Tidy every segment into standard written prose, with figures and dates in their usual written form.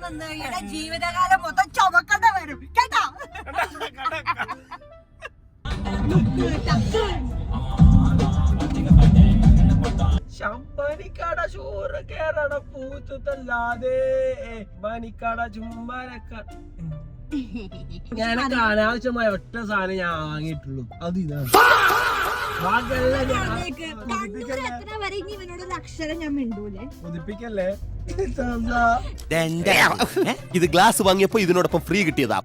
നിന്ന് കഴിഞ്ഞാൽ ജീവിതകാലം മൊത്തം ചുമക്കേണ്ട വരും കേട്ടോ. ശമ്പനിക്കട ചോറ് കേറണ പൂത്തല്ലാതെ പനിക്കട ചുമ്മാനക്ക. ഞാൻ അനാവശ്യമായ ഒറ്റ സാധനം ഞാൻ വാങ്ങിയിട്ടുള്ളൂ, അത് ഇതാണ്. അക്ഷരം ഞാൻ മിണ്ടൂലേ, ഒതിപ്പിക്കല്ലേ. ഇത് ഗ്ലാസ് വാങ്ങിയപ്പോ ഇതിനോടൊപ്പം ഫ്രീ കിട്ടിയതാ.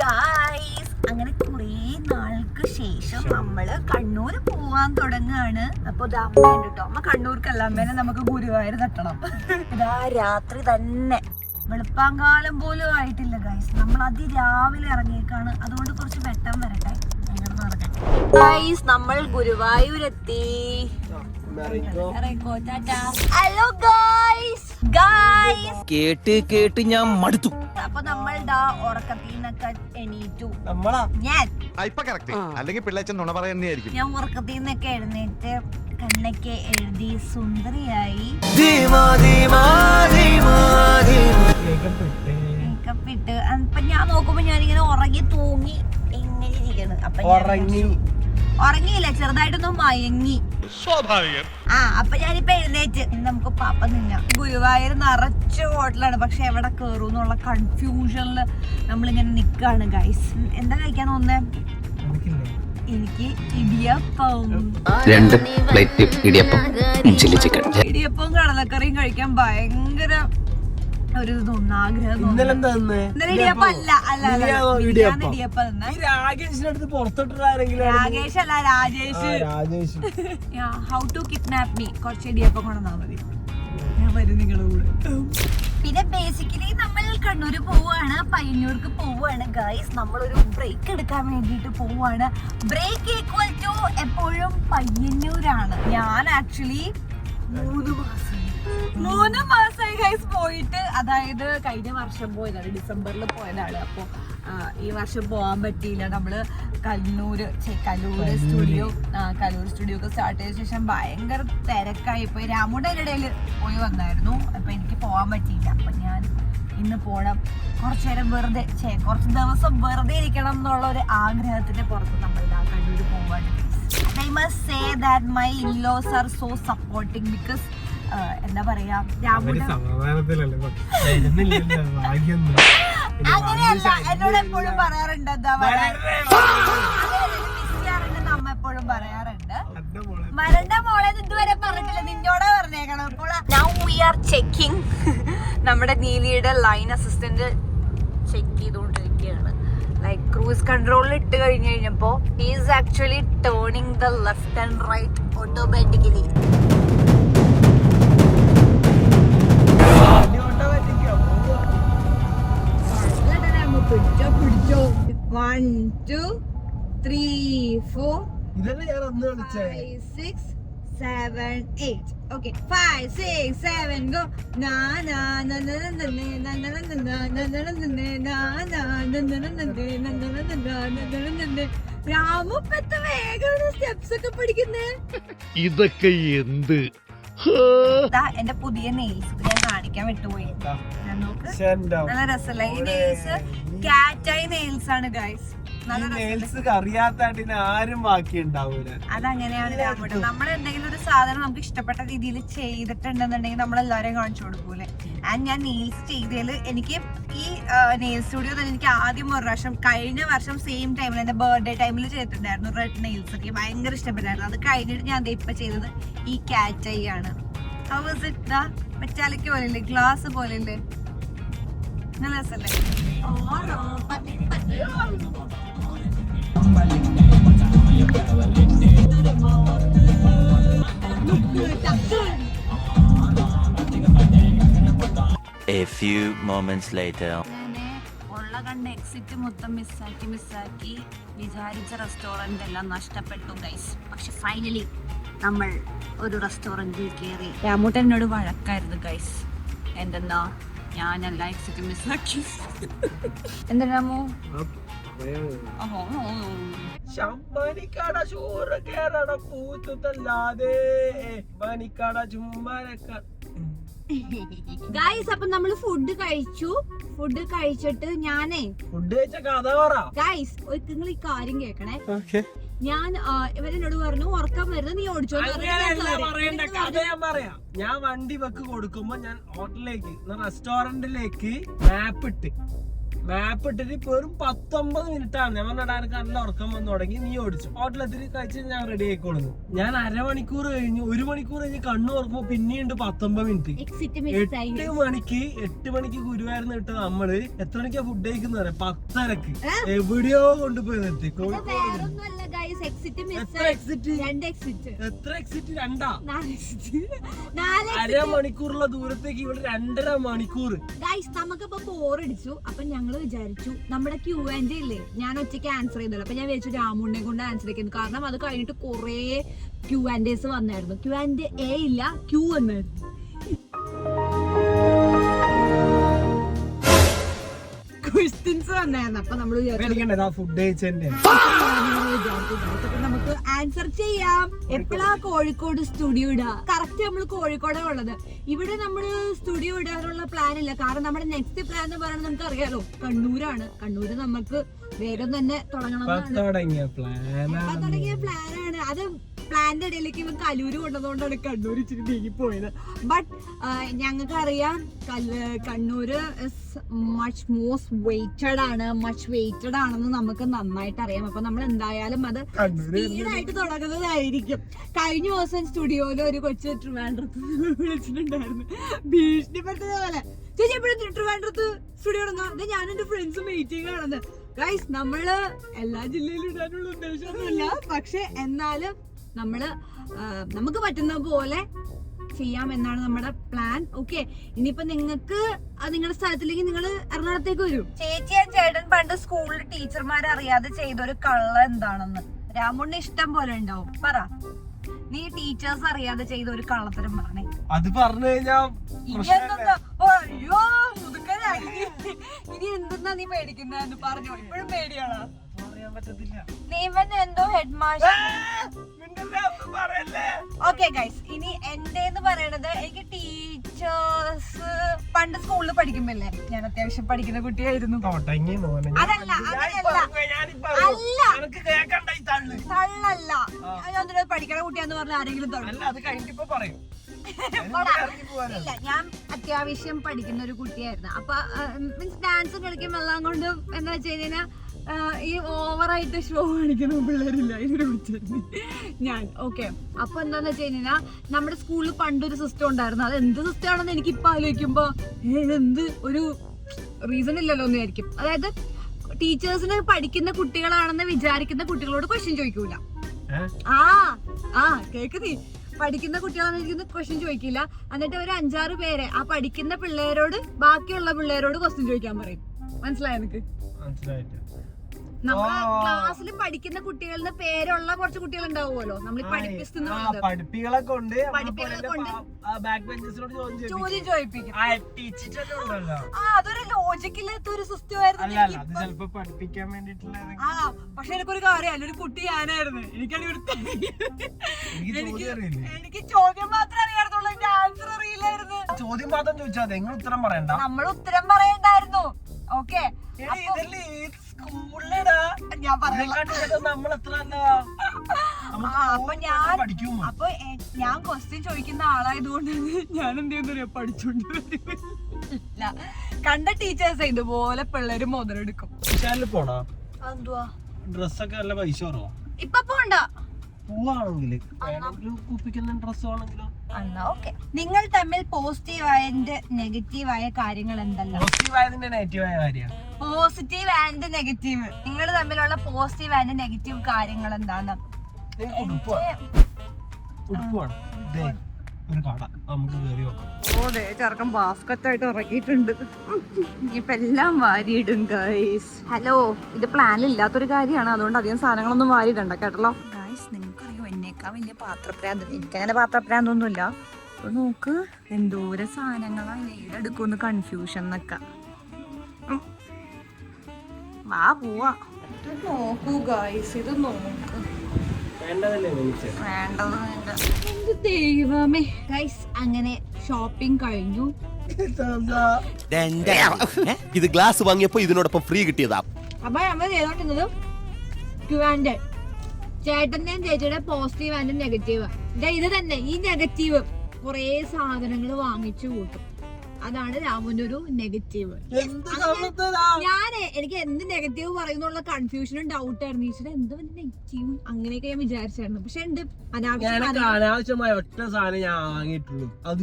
ഗായ്സ്, അങ്ങനെ കുറേ നാൾക്ക് ശേഷം നമ്മള് കണ്ണൂര് പോവാൻ തുടങ്ങാണ്. അപ്പൊ ഇത് അമ്മയുണ്ട് കേട്ടോ. അമ്മ കണ്ണൂർക്കല്ല, അമ്മേനെ നമുക്ക് ഗുരുവായൂർ തട്ടണം. ഇതാ രാത്രി തന്നെ, വെളുപ്പാങ്കാലം പോലും ആയിട്ടില്ല ഗൈസ്. നമ്മൾ അതിരാവിലെ ഇറങ്ങിയേക്കാണ്, അതുകൊണ്ട് കുറച്ച് വെട്ടം വരട്ടെ. ഗൈസ്, നമ്മൾ ഗുരുവായൂരെത്തി. Hello guys. കേട്ട് കേട്ട് ഞാൻ മടുത്തു. അപ്പൊ നമ്മൾ ഉറക്കത്തിന്നൊക്കെ എണീറ്റു. അല്ലെങ്കിൽ പിള്ളേച്ചൻ നുണ പറയുന്നതായിരിക്കും. ഞാൻ ഉറക്കത്തിന്നൊക്കെ എഴുന്നേറ്റ് കണ്ണൊക്കെ എഴുതി സുന്ദരിയായി മേക്കപ്പ് ഇട്ട്. അപ്പൊ ഞാൻ നോക്കുമ്പോ ഞാനിങ്ങനെ ഉറങ്ങി തൂങ്ങി എങ്ങനെ ഇരിക്കുന്നു. അപ്പൊ ഉറങ്ങിയില്ല, ചെറുതായിട്ടൊന്നും മയങ്ങി. സ്വാഭാവികം. അപ്പൊ ഞാനിപ്പോ എഴുന്നേറ്റ്. നമുക്ക് പാപ്പ നിന്ന ഗുരുവായൂർ നിറച്ച് ഹോട്ടലാണ്, പക്ഷെ എവിടെ കേറൂന്നുള്ള കൺഫ്യൂഷനില് നമ്മളിങ്ങനെ നിക്കാണ് ഗൈസ്. എന്താ കഴിക്കാൻ തോന്നുന്നേ? എനിക്ക് idiyappam, 2 plate idiyappam, chilli chicken. ഇടിയപ്പവും കടലക്കറിയും കഴിക്കാൻ ഭയങ്കര ഒരു ആഗ്രഹം. ഇന്നലെ ഇടിയപ്പം അല്ല ഇടിയപ്പം. രാകേഷ് അല്ല, Rajesh. How to kidnap me. കുറച്ച് ഇടിയപ്പം കൊണ്ടുവന്നാ മതി, ഞാൻ വരും നിങ്ങളുടെ കൂടെ. പിന്നെ ബേസിക്കലി നമ്മൾ കണ്ണൂര് പോവാണ്, പയ്യന്നൂർക്ക് പോവാണ് ഗൈസ്. നമ്മളൊരു ബ്രേക്ക് എടുക്കാൻ വേണ്ടിയിട്ട് പോവാണ്. ബ്രേക്ക് ഈക്വൽ ടു എപ്പോഴും പയ്യന്നൂരാണ്. ഞാൻ ആക്ച്വലി 3 മാസമായി ഗൈസ് പോയിട്ട്. അതായത് കഴിഞ്ഞ വർഷം പോയതാണ്, ഡിസംബറിൽ പോയതാണ്. അപ്പോൾ ഈ വർഷം പോകാൻ പറ്റിയില്ല. നമ്മള് കല്ലൂർ സ്റ്റുഡിയോ ഒക്കെ സ്റ്റാർട്ട് ചെയ്ത ശേഷം ഭയങ്കര തിരക്കായി പോയി. രാമുടെ ഇടയിൽ പോയി വന്നായിരുന്നു, അപ്പൊ എനിക്ക് പോകാൻ പറ്റിയില്ല. അപ്പൊ ഞാൻ ഇന്ന് പോണം. കുറച്ച് ദിവസം വെറുതെ ഇരിക്കണം എന്നുള്ള ഒരു ആഗ്രഹത്തിന്റെ പുറത്ത് നമ്മൾ കണ്ണൂർ പോവാണ്. I must say that my in-laws are so supporting because എന്താ പറയാ, അങ്ങനെയല്ല, എന്നോട് എപ്പോഴും പറയാറുണ്ട്, എന്താ പറയാറുണ്ട്, അമ്മ എപ്പോഴും പറയാറുണ്ട്. മരണ്ട മോളെ ഇതുവരെ പറഞ്ഞിട്ടില്ല, നിന്നോടെ പറഞ്ഞേക്കണം. അപ്പോൾ now we are checking. നമ്മുടെ നീലിയുടെ ലൈൻ അസിസ്റ്റന്റ് ചെക്ക് ചെയ്തുകൊണ്ടിരിക്കുകയാണ്. ലൈക്ക് ക്രൂസ് കൺട്രോളിൽ ഇട്ട് കഴിഞ്ഞപ്പോ he is actually turning the left and right automatically. പിടിച്ചോ 1 2 3 4 5 6 7 8. Okay, 5 6 7 go. Na na na na na na na na na na na. രാമുപ്പത്തെ വേഗം steps ഒക്കെ പഠിക്കുന്നേ. ഇതൊക്കെ എന്ത്? എന്റെ പുതിയ നെയിൽസ് ഞാൻ കാണിക്കാൻ വിട്ടുപോയി. നല്ല രസമല്ല ഈ നെയിൽസ്. കാറ്റായി നെയിൽസ് ആണ് ഗൈസ്. ആരും ബാക്കി ഉണ്ടാവൂല. അതങ്ങനെയാണ് രാമുട്ട. നമ്മൾ എന്തെങ്കിലും ഒരു സാധനം നമുക്ക് ഇഷ്ടപ്പെട്ട രീതിയിൽ ചെയ്തിട്ടുണ്ടെന്നുണ്ടെങ്കിൽ നമ്മൾ എല്ലാവരെയും കാണിച്ചു കൊടുക്കൂലേ. ആൻഡ് ഞാൻ നെയിൽസ് ചെയ്തതിൽ എനിക്ക് ഈ നെയിൽ സ്റ്റുഡിയോ തന്നെ എനിക്ക് ആദ്യം ഒരു പ്രാവശ്യം കഴിഞ്ഞ വർഷം സെയിം ടൈമിൽ എന്റെ ബർത്ത്ഡേ ടൈമിൽ ചെയ്തിട്ടുണ്ടായിരുന്നു റെഡ് നെയിൽസ് ഒക്കെ. ഭയങ്കര ഇഷ്ടപ്പെട്ടായിരുന്നു. അത് കഴിഞ്ഞിട്ട് ഞാൻ ഇപ്പൊ ചെയ്തത് ഈ കാറ്റ് ഐ ആണ്. How was it? മെറ്റാലിക് പോലെയല്ലേ, ഗ്ലാസ് പോലെയല്ലേ, നല്ല രസല്ലേ. A few moments later. ഉള്ള കണ്ട എക്സിറ്റ് മൊത്തം മിസ്സാക്കി വിചാരിച്ച റെസ്റ്റോറന്റ് എല്ലാം നഷ്ടപ്പെട്ടു ഗൈസ്. പക്ഷെ ഫൈനലി നമ്മൾ ഒരു റെസ്റ്റോറന്റിൽ കയറി. രാമൂട്ടൻ എന്നോട് വഴക്കായിരുന്നു ഗൈസ്. എന്തെന്നാ ഞാനല്ല എക്സിറ്റ് മിസ്സാക്കി. എന്താ രാമു? ശമ്പനിക്കട ചോറ് കേറണ പൂത്തല്ലാതെ പനിക്കട ചുമ്മാനക്ക. ഗൈസ് അപ്പൊ നമ്മള് ഫുഡ് കഴിച്ചിട്ട് ഞാനേ ഫുഡ് കഴിച്ച കഥ പറ. ഗൈസ് നിങ്ങൾ ഈ കാര്യം കേക്കണേ. ഞാൻ ഇവരെന്നോട് പറഞ്ഞു ഉറക്കം വരുന്നത് നീ ഓടിച്ചോ. പറയണ്ട കഥ ഞാൻ പറയാം. ഞാൻ വണ്ടി വെക്ക് കൊടുക്കുമ്പോ ഞാൻ ഹോട്ടലിലേക്ക് റെസ്റ്റോറന്റിലേക്ക് മാപ്പ് ഇട്ടിട്ട് വെറും 19 മിനിറ്റ് ആണ്. ഞാൻ പറഞ്ഞ നല്ല ഉറക്കം വന്നു തുടങ്ങി, നീ ഓടിച്ചു. ഹോട്ടലെത്തിരി കഴിച്ച് ഞാൻ റെഡി ആയിക്കോളുന്നു. ഞാൻ 1 മണിക്കൂർ കഴിഞ്ഞു, 1 മണിക്കൂർ കഴിഞ്ഞ് കണ്ണു തുറക്കുമ്പോ പിന്നെയുണ്ട് 19 മിനിറ്റ്. 8 മണിക്ക് ഗുരുവായൂർന്ന് വിട്ട് നമ്മള് എത്ര മണിക്കാ ഫുഡ് കഴിക്കുന്ന 10:30 എവിടെയോ കൊണ്ടുപോയി നിർത്തി. കോഴിക്കോട് എത്ര എക്സിറ്റ്? 2 1/2 മണിക്കൂറുള്ള ദൂരത്തേക്ക് ഇവിടെ 2.5 മണിക്കൂർ. നമുക്കിപ്പോ ബോറടിച്ചു. അപ്പൊ ഞങ്ങള് വിചാരിച്ചു നമ്മുടെ Q&A ഇല്ലേ, ഞാൻ ഒറ്റയ്ക്ക് ആൻസർ ചെയ്തല്ലോ. അപ്പൊ ഞാൻ വിചാരിച്ചു രാമുണ്ടെ കൊണ്ട് ആൻസർ ചെയ്യുന്നു. കാരണം അത് കഴിഞ്ഞിട്ട് കൊറേ Q&As വന്നായിരുന്നു. Q&A ഇല്ല, Q എന്നായിരുന്നു. ക്വസ്റ്റ്യൻസ് വന്നായിരുന്നു. അപ്പൊ നമ്മള് നമുക്ക് ആൻസർ ചെയ്യാം. എപ്പോഴാ കോഴിക്കോട് സ്റ്റുഡിയോ ഇടുക? കറക്റ്റ് നമ്മള് കോഴിക്കോടാണ് ഉള്ളത്. ഇവിടെ നമ്മള് സ്റ്റുഡിയോ ഇടാനുള്ള പ്ലാൻ ഇല്ല. കാരണം നമ്മുടെ നെക്സ്റ്റ് പ്ലാൻ എന്ന് പറയുന്നത് നമുക്ക് അറിയാലോ, കണ്ണൂരാണ്. കണ്ണൂര് നമുക്ക് വേഗം തന്നെ തുടങ്ങിയ പ്ലാനാണ്. അത് പ്ലാന്റെ ഇടയിലേക്ക് ഇവൻ കലൂര് കൊണ്ടതുകൊണ്ടാണ് കണ്ണൂർ ഇച്ചിരി നീങ്ങിപ്പോയത്. ബട്ട് ഞങ്ങൾക്ക് അറിയാം കണ്ണൂര് മച്ച് വെയിറ്റഡ് ആണെന്ന് നമുക്ക് നന്നായിട്ട് അറിയാം. അപ്പൊ നമ്മൾ എന്തായാലും അത് സ്പീഡായിട്ട് തുടങ്ങുന്നതായിരിക്കും. കഴിഞ്ഞ ദിവസം സ്റ്റുഡിയോയില് ഒരു കൊച്ചു ട്രിവാൻഡ്രത്ത് വിളിച്ചിട്ടുണ്ടായിരുന്നു, ഭീഷണിപ്പെടുത്തുന്ന പോലെ. ചേച്ചി എപ്പോഴും ട്രിവാൻഡ്രത്ത് സ്റ്റുഡിയോ തുടങ്ങാം, ഞാനും എന്റെ ഫ്രണ്ട്സും മീറ്റിംഗ് ആണെന്ന്. ഗൈസ് നമ്മള് എല്ലാ ജില്ലയിലും ഇടാനുള്ള ഉദ്ദേശമൊന്നുമില്ല. പക്ഷെ എന്നാലും നമുക്ക് പറ്റുന്ന പോലെ ചെയ്യാം എന്നാണ് നമ്മുടെ പ്ലാൻ. ഓക്കെ, ഇനിയിപ്പോ നിങ്ങൾക്ക് നിങ്ങളുടെ സ്ഥലത്തിലേക്ക് നിങ്ങൾ എറണാകുളത്തേക്ക് വരൂ. ചേച്ചിയും ചേട്ടൻ പണ്ട് സ്കൂളിൽ ടീച്ചർമാരെ അറിയാതെ ചെയ്തൊരു കള്ള എന്താണെന്ന് രാമുണ്ണി ഇഷ്ടം പോലെ ഉണ്ടാവും. പറ, നീ ടീച്ചേഴ്സ് അറിയാതെ ചെയ്ത ഒരു കള്ളത്തരം പറഞ്ഞേ. അത് പറഞ്ഞു കഴിഞ്ഞാ അയ്യോ ഇനി എന്തെന്നാ നീ പേടിക്കുന്ന പറഞ്ഞോ? ഇപ്പോഴും പേടിയാണോ? നീ എന്തോ ഹെഡ് മാസ്റ്റർ. ഓക്കെ ഗൈസ്, ഇനി എന്റെ എന്ന് പറയണത്, എനിക്ക് ടീച്ചേഴ്സ് പണ്ട് സ്കൂളിൽ പഠിക്കുമ്പല്ലേ, ഞാൻ അത്യാവശ്യം പഠിക്കുന്ന കുട്ടിയായിരുന്നു. അതല്ല തള്ളല്ല, ഞാൻ പഠിക്കണ കുട്ടിയാന്ന് പറഞ്ഞ ആരെങ്കിലും തള്ളു? ഇല്ല, ഞാൻ അത്യാവശ്യം പഠിക്കുന്ന ഒരു കുട്ടിയായിരുന്നു. അപ്പൊ മീൻസ് ഡാൻസ് കളിക്കുമ്പോ എല്ലാം കൊണ്ടും എന്താ വെച്ച് കഴിഞ്ഞാൽ ഈ ഓവറായിട്ട് ഷോ കാണിക്കുന്ന പിള്ളേരില്ല, ഇതിനെ വിളിച്ചിരുന്നു ഞാൻ. ഓക്കെ, അപ്പൊ എന്താന്ന് വെച്ച് കഴിഞ്ഞാൽ നമ്മുടെ സ്കൂളിൽ പണ്ടൊരു സിസ്റ്റം ഉണ്ടായിരുന്നു. അത് എന്ത് സിസ്റ്റം ആണെന്ന് എനിക്ക് ഇപ്പൊ ആലോചിക്കുമ്പോ എന്ത് ഒരു റീസൺ ഇല്ലല്ലോ എന്ന് വിചാരിക്കും. അതായത് ടീച്ചേഴ്സിന് പഠിക്കുന്ന കുട്ടികളാണെന്ന് വിചാരിക്കുന്ന കുട്ടികളോട് ക്വസ്റ്റ്യൻ ചോദിക്കൂല. കേക്ക് നീ പഠിക്കുന്ന കുട്ടികളാണെന്ന് ക്വസ്റ്റ്യൻ ചോദിക്കില്ല. എന്നിട്ട് ഒരു 5-6 പേരെ ആ പഠിക്കുന്ന പിള്ളേരോട് ബാക്കിയുള്ള പിള്ളേരോട് ക്വസ്റ്റ്യൻ ചോദിക്കാൻ പറയും. മനസ്സിലായോ നിനക്ക്? നമ്മുടെ ക്ലാസ്സിൽ പഠിക്കുന്ന കുട്ടികളുടെ പേരുള്ള കുറച്ച് കുട്ടികൾ ഉണ്ടാവുമല്ലോ, നമ്മൾ പഠിപ്പികളെ കൊണ്ട് ചോദ്യം ചോദിപ്പിക്കും. അതൊരു ലോജിക്കില്ലാത്ത ഒരു സിസ്റ്റം ആയിരുന്നു. പഠിപ്പിക്കാൻ വേണ്ടിട്ടുള്ള. പക്ഷെ എനിക്കൊരു കാര്യമല്ല, ഒരു കുട്ടി ഞാനായിരുന്നു. എനിക്ക് ചോദ്യം മാത്രമേ അറിയാറുള്ളൂ, എന്റെ ആൻസർ അറിയില്ലായിരുന്നു. ചോദ്യം മാത്രം ചോദിച്ചാൽ നിങ്ങൾ ഉത്തരം പറയണ്ട. നമ്മൾ ഉത്തരം പറയണ്ടായിരുന്നു. ഓക്കെ, ഞാൻ അപ്പൊ ഞാൻ ക്വസ്റ്റ്യൻ ചോദിക്കുന്ന ആളായതുകൊണ്ട് ഞാൻ എന്ത് ചെയ്യുന്ന പഠിച്ചോണ്ട് കണ്ട ടീച്ചേഴ്സ് ഇതുപോലെ പിള്ളേര് മുതലെടുക്കും. എന്തുവാ ഡ്രസ്സൊക്കെ നല്ല പൈസ കുറവാ. ഇപ്പൊ പോണ്ട, നിങ്ങൾ തമ്മിൽ പോസിറ്റീവായ നെഗറ്റീവായ കാര്യങ്ങൾ എന്തെല്ലാം? പോസിറ്റീവ് ആൻഡ് നെഗറ്റീവ്, നിങ്ങൾ തമ്മിലുള്ള പോസിറ്റീവ് ആൻഡ് നെഗറ്റീവ് കാര്യങ്ങൾ എന്താണ്? ചെറുക്കൻ ബാസ്കറ്റായിട്ട് ഇറക്കിയിട്ടുണ്ട്. ഇപ്പൊ എല്ലാം വാരിയിടും ഗൈസ്. ഹലോ, ഇത് പ്ലാനില്ലാത്തൊരു കാര്യമാണ്, അതുകൊണ്ട് അധികം സാധനങ്ങളൊന്നും വാരിയിടണ്ട കേട്ടല്ലോ ഗൈസ്. നിങ്ങൾക്കറിയോ എന്നേക്കാൾ വലിയ പാത്രപ്രാന്ത്? എനിക്കങ്ങനെ പാത്രപ്രാന്തൊന്നുമില്ല. അപ്പൊ നോക്ക് എന്തോരം സാധനങ്ങളാ ഏതെടുക്കുമെന്ന് കൺഫ്യൂഷൻ എന്നൊക്കെ. വാ പോവാ, നോക്കൂ ഗൈസ്, ഇത് നോക്ക്. വേണ്ടത് വേണ്ട. എന്ത് ദൈവമേ ഗൈസ്, അങ്ങനെ ഷോപ്പിംഗ് കഴിഞ്ഞു. ഇത് ഗ്ലാസ് വാങ്ങിയപ്പോ ഇതിനോടൊപ്പം ഫ്രീ കിട്ടിയതാ. അപ്പൊ നമ്മൾ ചെയ്തോണ്ടിരുന്നത് Q&A. ചേട്ടന്റെയും ചേച്ചിയുടെ പോസിറ്റീവ് ആൻഡ് നെഗറ്റീവ്. ഇത് തന്നെ, ഈ നെഗറ്റീവ് കുറെ സാധനങ്ങൾ വാങ്ങിച്ചു കൂട്ടും. അതാണ് രാമുന്റെ ഒരു നെഗറ്റീവ്. എനിക്ക് എന്ത് നെഗറ്റീവ് പറയുന്നുള്ള കൺഫ്യൂഷനും ഡൗട്ടായിരുന്നു. ഈശ്വരൻ എന്ത് നെഗറ്റീവ് അങ്ങനെയൊക്കെ ഞാൻ വിചാരിച്ചായിരുന്നു. പക്ഷെ ഉണ്ട് അനാവശ്യമായ ഒറ്റ സാധനം ഞാൻ വാങ്ങിയിട്ടുള്ളൂ. അത്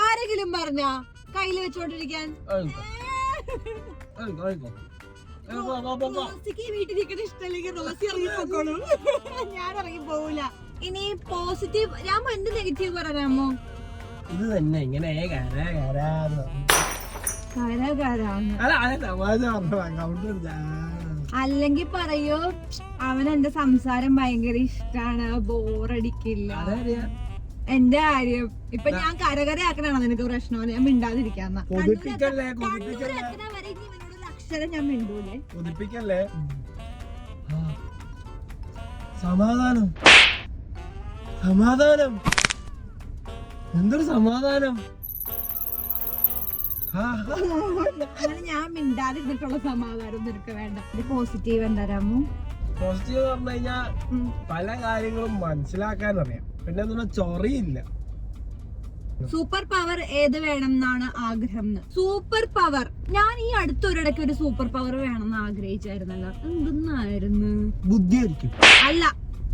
ആരെങ്കിലും പറഞ്ഞ കയ്യില് വെച്ചോണ്ടിരിക്കാൻ റോസിക്ക് വീട്ടിലിരിക്കുന്ന ഇഷ്ടമല്ലെങ്കിൽ റോസി ഇറങ്ങി പോക്കോളും. ഞാൻ ഇറങ്ങി പോവില്ല. ഇനി പോസിറ്റീവ് ഞാൻ എന്ത് നെഗറ്റീവ് പറയാമോ? ഇത് തന്നെ ഇങ്ങനെ അല്ലെങ്കിൽ പറയോ അവൻ എന്റെ സംസാരം ഭയങ്കര ഇഷ്ടാണ്, ബോറടിക്കില്ല. എന്റെ കാര്യം ഇപ്പൊ ഞാൻ കരകരയാക്കണാണോ നിനക്ക് പ്രശ്നം? ഞാൻ മിണ്ടാതിരിക്കാന്ന വരെ ഇവനോടൊരു അക്ഷരം ഞാൻ മിണ്ടൂലേ. കൊതിപ്പിക്കല്ലേ. സമാധാനം സമാധാനം എന്തൊരു സമാധാനം. ഞാൻ മിണ്ടാതിരുന്നിട്ടുള്ള സമാധാനം നിനക്ക് വേണ്ട. പോസിറ്റീവ് എന്താരാമോ? പോസിറ്റീവ് പറഞ്ഞു കഴിഞ്ഞാൽ പല കാര്യങ്ങളും മനസ്സിലാക്കാൻ അറിയാം. പിന്നെ എന്താ ചൊറിയില്ല. സൂപ്പർ പവർ ഏത് വേണം എന്നാണ് ആഗ്രഹം? സൂപ്പർ പവർ ഞാൻ ഈ അടുത്തൊരിടയ്ക്ക് ഒരു സൂപ്പർ പവർ വേണമെന്ന് ആഗ്രഹിച്ചായിരുന്നല്ലോ. എന്തെന്നായിരുന്നു? ബുദ്ധിയായിരിക്കും. അല്ല,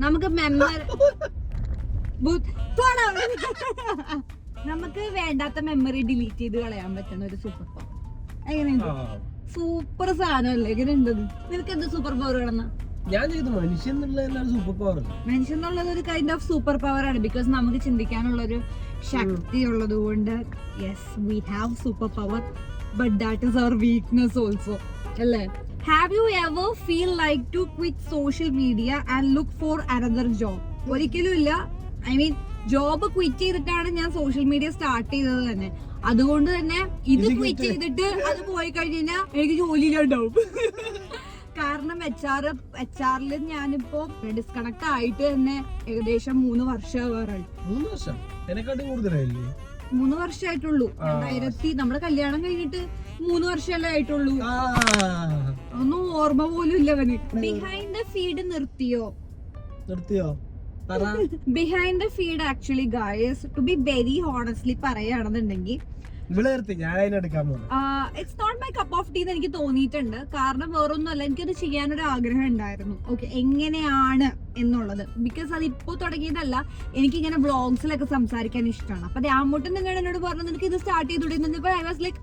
നമുക്ക് നമുക്ക് വേണ്ടാത്ത മെമ്മറി ഡിലീറ്റ് ചെയ്ത് കളയാൻ പറ്റുന്ന ഒരു സൂപ്പർ പവർ. എങ്ങനെയുണ്ട്? സൂപ്പർ സാധനമല്ലേ? എങ്ങനെയുണ്ട്? നിനക്ക് എന്ത് സൂപ്പർ പവർ വേണമെന്നാ? ഞാൻ ചെയ്തു മനുഷ്യൻ സൂപ്പർ പവർ. മനുഷ്യൻ എന്നുള്ളത് ഒരു കൈൻഡ് ഓഫ് സൂപ്പർ പവർ ആണ്. ബിക്കോസ് നമുക്ക് ചിന്തിക്കാനുള്ള ഒരു ശക്തി ഉള്ളത് കൊണ്ട്. Yes, we have super power, but that is our weakness also, അല്ലേ? Have you ever feel like to quit social media and look for another job? ഒരിക്കലും ഇല്ല. ഐ മീൻ, ജോബ് ക്വിറ്റ് ചെയ്തിട്ടാണ് ഞാൻ സോഷ്യൽ മീഡിയ സ്റ്റാർട്ട് ചെയ്തത് തന്നെ. അതുകൊണ്ട് തന്നെ ഇത് ക്വിറ്റ് ചെയ്തിട്ട് അത് പോയി കഴിഞ്ഞാൽ എനിക്ക് ജോലിയിലുണ്ടാവും. കാരണം HR-ൽ ഞാനിപ്പോ ഡിസ്കണക്ട് ആയിട്ട് തന്നെ ഏകദേശം 3 വർഷമാകാറായി. 3 വർഷം? എന്നെക്കാട്ടും കൂടുതലായില്ലേ? 3 വർഷമായിട്ടുള്ളൂ. 2000 നമ്മുടെ കല്യാണം കഴിഞ്ഞിട്ട് 3 വർഷമല്ലേ ആയിട്ടുള്ളൂ. ഒന്നും ഓർമ്മ പോലും ഇല്ല അവന്. ബിഹൈൻഡ് ദ ഫീഡ് നിർത്തിയോ? Behind the feed actually guys, to be very honestly പറയുകയാണെന്നുണ്ടെങ്കിൽ it's not my cup of tea എന്ന് എനിക്ക് തോന്നിയിട്ടുണ്ട്. കാരണം വേറൊന്നുമല്ല, എനിക്കത് ചെയ്യാനൊരു ആഗ്രഹം ഉണ്ടായിരുന്നു. ഓക്കെ, എങ്ങനെയാണ് എന്നുള്ളത്. ബിക്കോസ് അത് ഇപ്പൊ തുടങ്ങിയതല്ല, എനിക്കിങ്ങനെ വ്ളോഗ്സിലൊക്കെ സംസാരിക്കാൻ ഇഷ്ടമാണ്. അപ്പൊ രാമൂട്ടൻ നിങ്ങൾ എന്നോട് പറഞ്ഞു നിനക്ക് ഇത് സ്റ്റാർട്ട് ചെയ്തുകൊണ്ടിരുന്നപ്പോ ഐ വാസ് ലൈക്ക്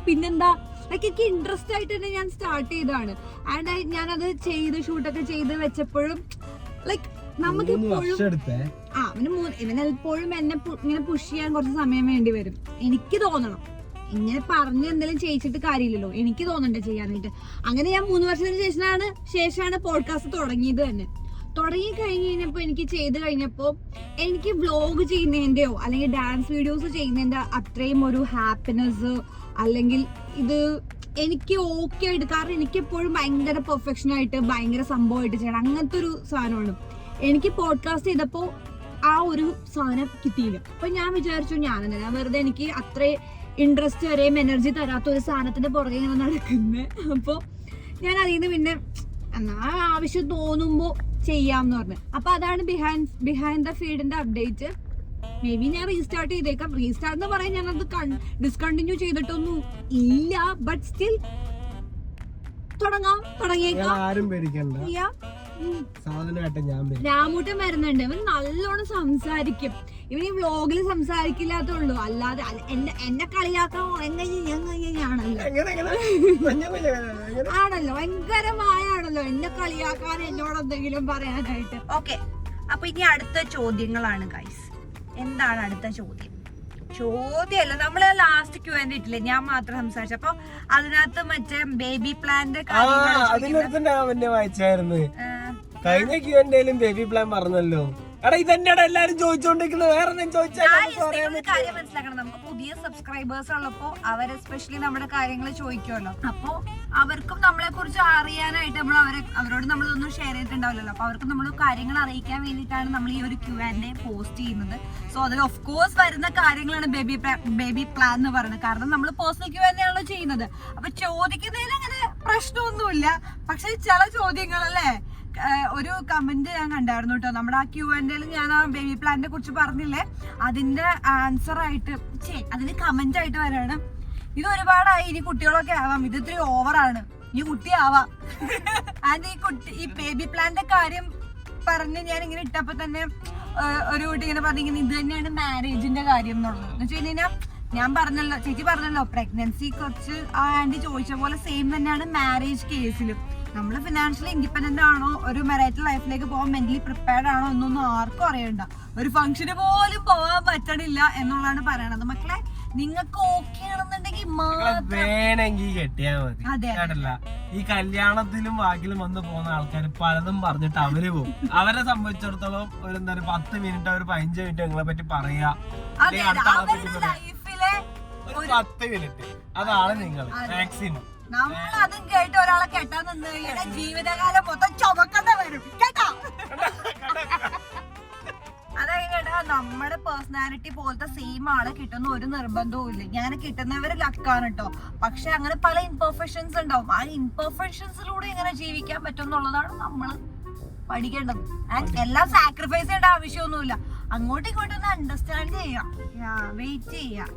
പിന്നെന്താ, ലൈക്ക് എനിക്ക് ഇൻട്രസ്റ്റ് ആയിട്ട് തന്നെ ഞാൻ സ്റ്റാർട്ട് ചെയ്തതാണ്. ആൻഡ് ഞാനത് ഷൂട്ടൊക്കെ ചെയ്ത് വെച്ചപ്പോഴും ലൈക്ക് നമുക്ക് ഇവനെപ്പോഴും എന്നെ ഇങ്ങനെ പുഷ് ചെയ്യാൻ കുറച്ച് സമയം വേണ്ടി വരും. എനിക്ക് തോന്നണം, ഇങ്ങനെ പറഞ്ഞ് എന്തെങ്കിലും ചെയ്യിച്ചിട്ട് കാര്യമില്ലല്ലോ, എനിക്ക് തോന്നണ്ടേ ചെയ്യാനായിട്ട്. അങ്ങനെ ഞാൻ 3 വർഷത്തിന് ശേഷമാണ് പോഡ്കാസ്റ്റ് തുടങ്ങിയത് തന്നെ. തുടങ്ങി കഴിഞ്ഞപ്പോ എനിക്ക് ചെയ്ത് കഴിഞ്ഞപ്പോ എനിക്ക് വ്ലോഗ് ചെയ്യുന്നതിന്റെയോ അല്ലെങ്കിൽ ഡാൻസ് വീഡിയോസ് ചെയ്യുന്നതിന്റെ അത്രയും ഒരു ഹാപ്പിനെസ് അല്ലെങ്കിൽ ഇത് എനിക്ക് ഓക്കെ ആയിട്ട്, കാരണം എനിക്കെപ്പോഴും ഭയങ്കര പെർഫെക്ഷൻ ആയിട്ട് ഭയങ്കര സംഭവമായിട്ട് ചെയ്യണം, അങ്ങനത്തെ ഒരു സാധനമാണ്. എനിക്ക് പോഡ്കാസ്റ്റ് ചെയ്തപ്പോ ആ ഒരു സാധനം കിട്ടിയില്ല. അപ്പൊ ഞാൻ വിചാരിച്ചു ഞാൻ വെറുതെ എനിക്ക് അത്ര ഇൻട്രസ്റ്റ് വരെയും എനർജി തരാത്ത ഒരു സാധനത്തിന്റെ പുറകെ ഇങ്ങനെ നടക്കുന്നത്. അപ്പൊ ഞാൻ അതിൽ നിന്ന് പിന്നെ എന്നാ ആവശ്യം തോന്നുമ്പോ ചെയ്യാന്ന് പറഞ്ഞു. അപ്പൊ അതാണ് ബിഹൈൻഡ് ദ ഫീഡിന്റെ അപ്ഡേറ്റ്. മേ ബി ഞാൻ റീസ്റ്റാർട്ട് ചെയ്തേക്കാം. റീസ്റ്റാർട്ട് എന്ന് പറയാൻ ഞാനത് ഡിസ്കണ്ടിന്യൂ ചെയ്തിട്ടൊന്നും ഇല്ല, ബട്ട് സ്റ്റിൽ തുടങ്ങിയേക്കാം. രാമൂട്ടൻ വരുന്നുണ്ട്. ഇവൻ നല്ലോണം സംസാരിക്കും. ഇവൻ ഈ വ്ലോഗിൽ സംസാരിക്കില്ലാത്തുള്ളൂ, അല്ലാതെ എന്നെ കളിയാക്കാൻ ആണല്ലോ, ഭയങ്കരമായാണല്ലോ എന്നെ കളിയാക്കാൻ, എന്നോട് എന്തെങ്കിലും പറയാനായിട്ട്. ഓക്കെ, അപ്പൊ ഇനി അടുത്ത ചോദ്യങ്ങളാണ് ഗൈസ്. എന്താണ് അടുത്ത ചോദ്യമല്ല, നമ്മള് ലാസ്റ്റ് Q&A ഇട്ടില്ലേ, ഞാൻ മാത്രം സംസാരിച്ചു. അപ്പൊ അതിനകത്ത് മറ്റേ ബേബി പ്ലാന്റെ വായിച്ചായിരുന്നു. കഴിഞ്ഞ Q&Aയിലും ബേബി പ്ലാൻ പറഞ്ഞല്ലോ. എടാ ഇതന്നെയാണ് എല്ലാരും ചോദിച്ചോണ്ടിരിക്കുന്നത്. വേറെ എന്തെങ്കിലും ചോദിച്ചാൽ കാര്യം മനസ്സിലാക്കണം. നമുക്ക് പുതിയ സബ്സ്ക്രൈബേഴ്സ് ഉള്ളപ്പോ അവർ എസ്പെഷ്യലി നമ്മുടെ കാര്യങ്ങൾ ചോദിക്കുമല്ലോ. അപ്പൊ അവർക്കും നമ്മളെ കുറിച്ച് അറിയാനായിട്ട് നമ്മൾ അവരോട് നമ്മളൊന്നും ഷെയർ ചെയ്തിട്ടുണ്ടാവില്ലല്ലോ. അപ്പൊ അവർക്ക് നമ്മൾ കാര്യങ്ങൾ അറിയിക്കാൻ വേണ്ടിയിട്ടാണ് നമ്മൾ ഈ ഒരു Q&A പോസ്റ്റ് ചെയ്യുന്നത്. സോ അതിൽ ഓഫ് കോഴ്സ് വരുന്ന കാര്യങ്ങളാണ് ബേബി പ്ലാൻ എന്ന് പറയുന്നത്. കാരണം നമ്മൾ പേഴ്സണൽ Q&A ആണല്ലോ ചെയ്യുന്നത്. അപ്പൊ ചോദിക്കുന്നതിൽ അങ്ങനെ പ്രശ്നമൊന്നുമില്ല. പക്ഷെ ചില ചോദ്യങ്ങളല്ലേ, ഒരു കമന്റ് ഞാൻ കണ്ടായിരുന്നു കേട്ടോ. നമ്മുടെ ആ Q&Aയിൽ ഞാൻ ആ ബേബി പ്ലാനിനെ കുറിച്ച് പറഞ്ഞില്ലേ, അതിന്റെ ആൻസർ ആയിട്ട് അതിന് കമന്റ് ആയിട്ട് വരാണ്, ഇത് ഒരുപാടായി, ഇനി കുട്ടികളൊക്കെ ആവാം, ഇത് ഇത്തിരി ഓവറാണ്, ഇനി കുട്ടിയാവാം. ആൻഡ് ഈ ബേബി പ്ലാന്റെ കാര്യം പറഞ്ഞ് ഞാൻ ഇങ്ങനെ ഇട്ടപ്പോ തന്നെ ഒരു കുട്ടി ഇങ്ങനെ പറഞ്ഞിങ്ങനെ ഇത് തന്നെയാണ് മാരേജിന്റെ കാര്യം എന്നുള്ളത്. എന്ന് വെച്ച് കഴിഞ്ഞാൽ ഞാൻ പറഞ്ഞല്ലോ, ചേച്ചി പറഞ്ഞല്ലോ, പ്രഗ്നൻസി കുറിച്ച് ആ ആന്റി ചോദിച്ച പോലെ സെയിം തന്നെയാണ് മാരേജ് കേസിലും. നമ്മൾ ഫിനാൻഷ്യലി ഇൻഡിപെൻഡന്റ് ആണോ, ഒരു മെറൈറ്റൽ ലൈഫിലേക്ക് പോകാൻ മെന്റലി പ്രിപ്പയർഡ് ആണോ എന്നൊന്നും ആർക്കും അറിയണ്ട. ഒരു ഫംഗ്ഷന് പോലും പോകാൻ പറ്റണില്ല എന്നുള്ളതാണ് പറയണത്. മക്കളെ നിങ്ങൾക്ക് ഓക്കെ ആണെന്നുണ്ടെങ്കിൽ വേണമെങ്കിൽ കെട്ടിയാ മതി. കേട്ടല്ല, ഈ കല്യാണത്തിലും വാക്കിലും വന്ന് പോകുന്ന ആൾക്കാർ പലതും പറഞ്ഞിട്ട് അവര് പോകും. അവരെ സംബന്ധിച്ചിടത്തോളം ഒരു എന്താ 10 മിനിറ്റ്, ഒരു 15 മിനിറ്റ് നിങ്ങളെ പറ്റി പറയാ, ലൈഫിലെ 10 മിനിറ്റ്, അതാണ് നിങ്ങൾ മാക്സിമം. നമ്മൾ അതും കേട്ട് ഒരാളെ കെട്ടാൻ നിന്ന് കഴിഞ്ഞാൽ ജീവിതകാലം മൊത്തം ചുമക്കേണ്ട വരും കേട്ടോ. അതായത് നമ്മുടെ പേഴ്സണാലിറ്റി പോലത്തെ സെയിം ആളെ കിട്ടുന്ന ഒരു നിർബന്ധവും ഇല്ല. ഞാൻ കിട്ടുന്നവര് ലക്കാണ് കേട്ടോ. പക്ഷെ അങ്ങനെ പല ഇംപെർഫെക്ഷൻസ് ഉണ്ടാവും. ആ ഇംപെർഫെക്ഷൻസിലൂടെ എങ്ങനെ ജീവിക്കാൻ പറ്റും എന്നുള്ളതാണ് നമ്മൾ പഠിക്കേണ്ടത്. എല്ലാം സാക്രിഫൈസ് ചെയ്യേണ്ട ആവശ്യമൊന്നുമില്ല. അങ്ങോട്ടും ഇങ്ങോട്ടും ഒന്ന് അണ്ടർസ്റ്റാൻഡ് ചെയ്യാം, വെയിറ്റ് ചെയ്യാം.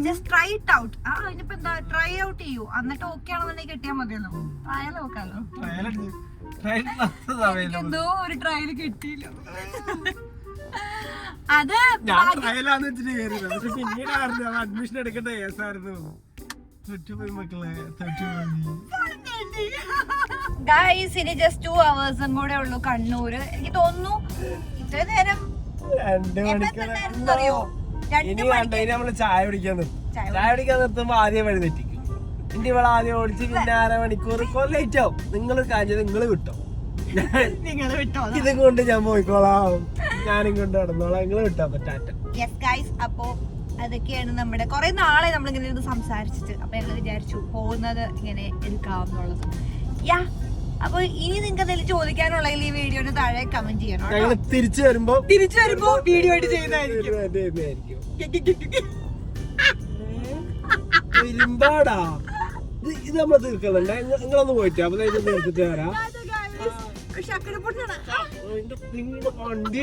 Just try it out. ഇനിയിപ്പോ എന്താ, ട്രൈ ഔട്ട് ചെയ്യൂ. എന്നിട്ട് ഓക്കെ ആണെന്നുണ്ടെങ്കിൽ കെട്ടിയാൽ മതിയല്ലോ. ട്രയൽ നോക്കാലോ. എന്തോ ഒരു ട്രയൽ കിട്ടിയില്ല. അത് അഡ്മിഷൻ എടുക്കേണ്ട കേസായിരുന്നു. ഗൈസ്, ഇനി ജസ്റ്റ് 2 hours കൂടെ ഉള്ളൂ കണ്ണൂര്. എനിക്ക് തോന്നുന്നു ഇത്ര നേരം 2 മണിക്കൂർ അറിയോ. ഇനി വേണ്ട, ഇനി നമ്മള് ചായ കുടിക്കാൻ നിർത്തുമ്പോ ആദ്യം വഴി തെറ്റിക്കും. ഇനി ഇവിടെ ആദ്യം ഓടിച്ച് പിന്നെ 1/2 മണിക്കൂർ ലേറ്റ് ആവും. നിങ്ങൾ കാര്യം നിങ്ങൾ വിട്ടോ, ഇതും കൊണ്ട് ഞാൻ പോയിക്കോളാം, ഞാനും കൊണ്ട് നടന്നോളാം, നിങ്ങൾ വിട്ടോ. ടാറ്റ. യെസ് ഗൈസ്, അപ്പോ അതൊക്കെയാണ് നമ്മുടെ കുറെ നാളെ നമ്മളിങ്ങനെ ഇത് സംസാരിച്ചിട്ട്. അപ്പൊ ഞങ്ങൾ വിചാരിച്ചു പോകുന്നത് ഇങ്ങനെ എടുക്കാവുന്നുള്ളത്. അപ്പൊ ഇനി നിങ്ങൾക്ക് എന്തെങ്കിലും ചോദിക്കാനുള്ളെങ്കിൽ ഈ വീഡിയോന് താഴെ കമന്റ് ചെയ്യണം. ഞങ്ങൾ തിരിച്ചു വരുമ്പോ വീഡിയോ ആയിട്ട് ചെയ്യുന്നതായിരിക്കും. ഇത് നമ്മൾ തീർക്കുന്നുണ്ട്. നിങ്ങളൊന്ന് പോയിട്ട് അപ്പൊ തീർത്തിട്ട് വരാം. വണ്ടി